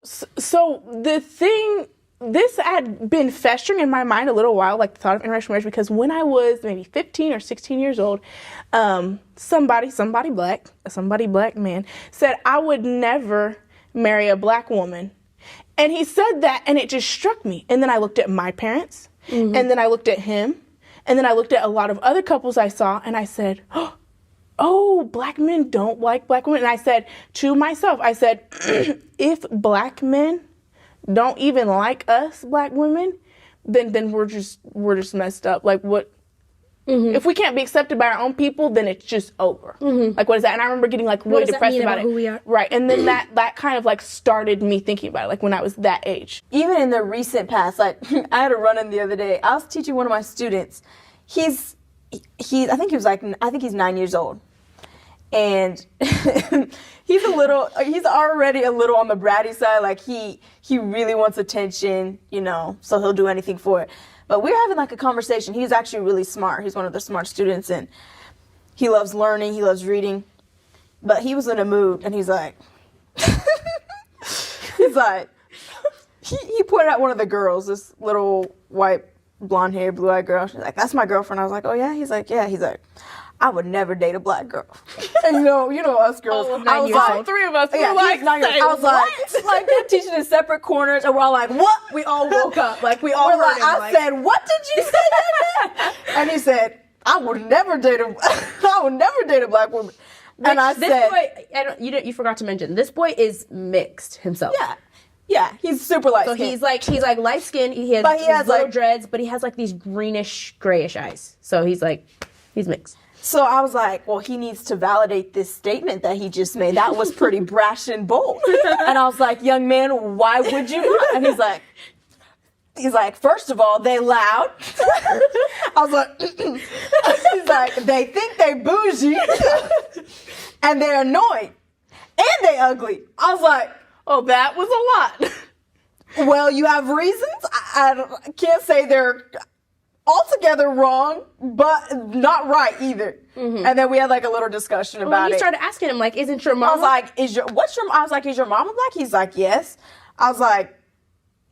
So the thing, this had been festering in my mind a little while, like the thought of interracial marriage, because when I was maybe 15 or 16 years old, somebody black man said I would never marry a black woman. And he said that, and it just struck me. And then I looked at my parents, and then I looked at him, and then I looked at a lot of other couples I saw, and I said, oh, black men don't like black women. And I said to myself, I said, if black men don't even like us black women, then we're just messed up. Like, what? If we can't be accepted by our own people, then it's just over. Like, what is that? And I remember getting like really depressed about it. Who we are? Right. And then that kind of like started me thinking about it, like when I was that age. Even in the recent past, like I had a run-in the other day. I was teaching one of my students. I think he's 9 years old. And he's already a little on the bratty side. Like he really wants attention, so he'll do anything for it. But we're having like a conversation. He's actually really smart. He's one of the smart students, and he loves learning. He loves reading. But he was in a mood, and he's like, he pointed out one of the girls, this little white, blonde-haired, blue-eyed girl. She's like, that's my girlfriend. I was like, oh yeah? He's like, yeah. He's like, I would never date a black girl. And you know us girls. I was like, all three of us. Yeah, like, I was like, they're teaching in separate corners, and we're all like, what? We all woke up. Like, we all heard him. I said, what did you say? And he said, I would never date a black woman. And I said, you forgot to mention, this boy is mixed himself. Yeah, he's super light skinned. So he's like light skinned. He has little like dreads, but he has like these greenish, grayish eyes. So he's mixed. So I was like, well, he needs to validate this statement that he just made. That was pretty brash and bold. And I was like, young man, why would you not? And he's like, first of all, they loud. I was like, he's like, they think they bougie, and they're annoying, and they ugly. I was like, oh, that was a lot. Well, you have reasons. I can't say they're altogether wrong, but not right either. And then we had like a little discussion about it. You started asking him, like, isn't your mama? I was like, is your mama black? He's like, yes. I was like,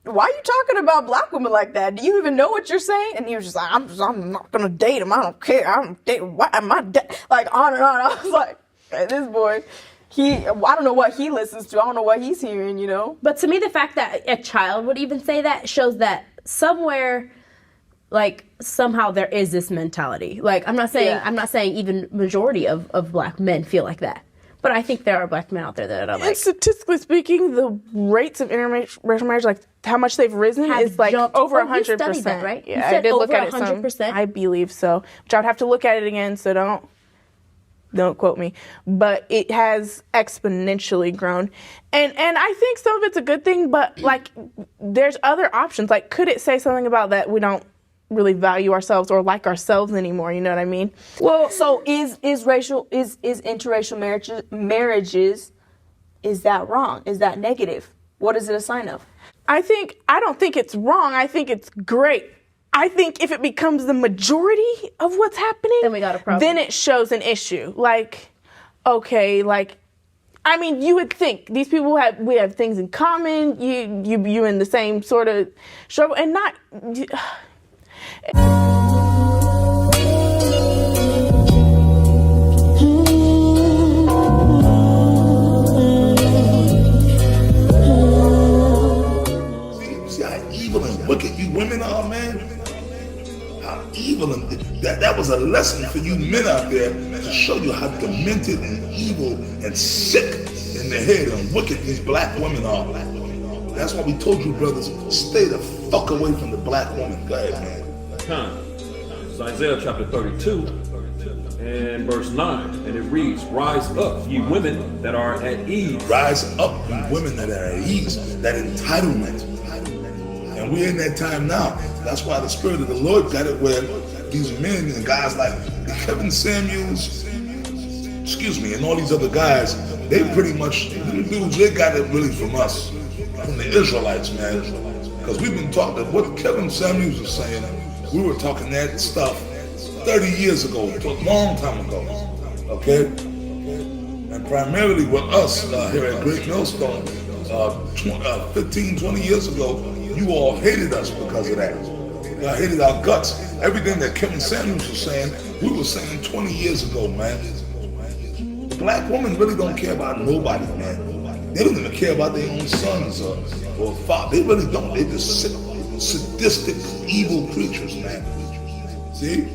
why are you talking about black women like that? Do you even know what you're saying? And he was just like, I'm not gonna date him. I don't care. I don't date. Why am I like on and on? I was like, hey, this boy. I don't know what he listens to. I don't know what he's hearing, But to me, the fact that a child would even say that shows that somewhere, like, somehow there is this mentality. Like, I'm not saying even majority of black men feel like that. But I think there are black men out there that are like... And statistically speaking, the rates of interracial marriage, like how much they've risen, is like over 100%. You studied that, right? Yeah, I did look at it 100%. I believe so. Which I would have to look at it again, so don't quote me. But it has exponentially grown. And I think some of it's a good thing, but like there's other options. Like, could it say something about that we don't really value ourselves or like ourselves anymore? You know what I mean? Well, so is interracial marriages, is that wrong? Is that negative? What is it a sign of? I don't think it's wrong. I think it's great. I think if it becomes the majority of what's happening, then we got a problem. Then it shows an issue. Like, okay, like, I mean, you would think these people we have things in common. You in the same sort of struggle, and not. See how evil and wicked you women are, man? How evil, and that was a lesson for you men out there to show you how demented and evil and sick in the head and wicked these black women are. That's why we told you, brothers, stay the fuck away from the black woman. Go ahead, man. It's Isaiah chapter 32 and verse 9, and it reads, rise up, ye women that are at ease. Rise up, ye women that are at ease, that entitlement. And we're in that time now. That's why the Spirit of the Lord got it where these men and guys like Kevin Samuels, and all these other guys, they pretty much, dudes, they got it really from us, from the Israelites, man. Because we've been talking, what Kevin Samuels was saying, we were talking that stuff 30 years ago, a long time ago, okay? And primarily with us here at Great Millstone, 15, 20 years ago, you all hated us because of that. Y'all hated our guts. Everything that Kevin Samuels was saying, we were saying 20 years ago, man. Black women really don't care about nobody, man. They don't even care about their own sons or father. They really don't. They're just sadistic, evil creatures, man. See?